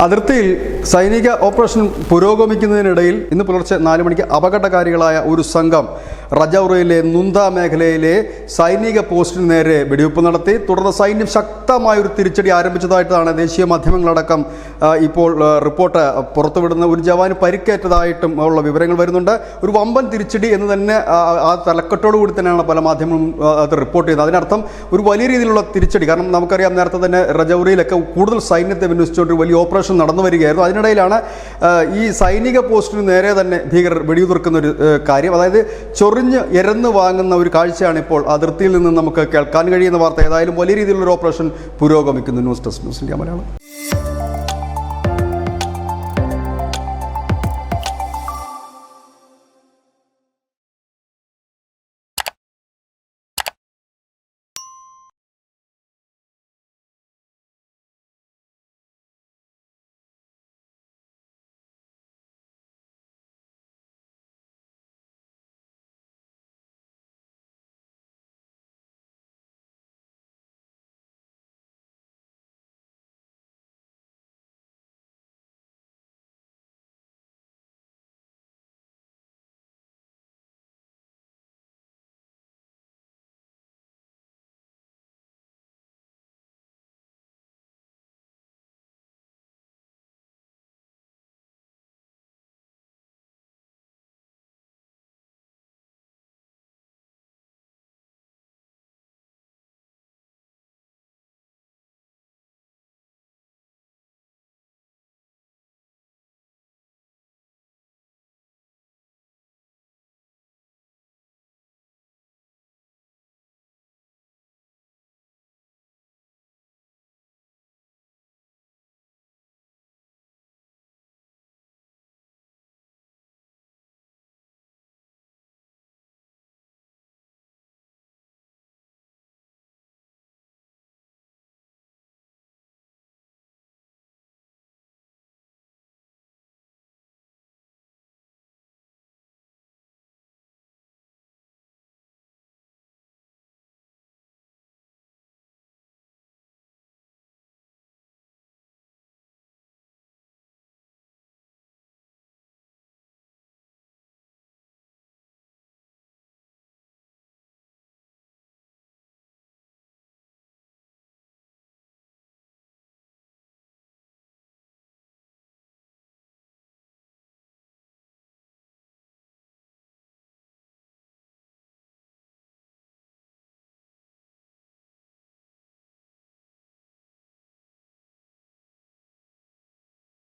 അതിർത്തിയിൽ സൈനിക ഓപ്പറേഷൻ പുരോഗമിക്കുന്നതിനിടയിൽ ഇന്ന് പുലർച്ചെ 4 മണിക്ക് അപകടകാരികളായ ഒരു സംഘം രജൌരിയിലെ നുന്ത മേഖലയിലെ സൈനിക പോസ്റ്റിന് നേരെ വെടിവെപ്പ് നടത്തി. തുടർന്ന് സൈന്യം ശക്തമായൊരു തിരിച്ചടി ആരംഭിച്ചതായിട്ടാണ് ദേശീയ മാധ്യമങ്ങളടക്കം ഇപ്പോൾ റിപ്പോർട്ട് പുറത്തുവിടുന്ന. ഒരു ജവാന് പരിക്കേറ്റതായിട്ടും ഉള്ള വിവരങ്ങൾ വരുന്നുണ്ട്. ഒരു വമ്പൻ തിരിച്ചടി എന്ന് തന്നെ ആ തലക്കെട്ടോടുകൂടി തന്നെയാണ് പല മാധ്യമങ്ങളും അത് റിപ്പോർട്ട് ചെയ്യുന്നത്. അതിനർത്ഥം ഒരു വലിയ രീതിയിലുള്ള തിരിച്ചടി. കാരണം നമുക്കറിയാം, നേരത്തെ തന്നെ രജൌരിയിലൊക്കെ കൂടുതൽ സൈന്യത്തെ വിന്യസിച്ചുകൊണ്ട് വലിയ ഓപ്പറേഷൻ നടന്നു വരികയായിരുന്നു. അതിനിടയിലാണ് ഈ സൈനിക പോസ്റ്റിന് നേരെ തന്നെ ഭീകരർ വെടിയുതിർക്കുന്ന ഒരു കാര്യം. അതായത് ചൊറിഞ്ഞ് എരന്ന് വാങ്ങുന്ന ഒരു കാഴ്ചയാണ് ഇപ്പോൾ അതിർത്തിയിൽ നിന്ന് നമുക്ക് കേൾക്കാൻ കഴിയുന്ന വാർത്ത. ഏതായാലും വലിയ രീതിയിലുള്ള ഒരു ഓപ്പറേഷൻ പുരോഗമിക്കുന്നു. News desk, news India Malayalam.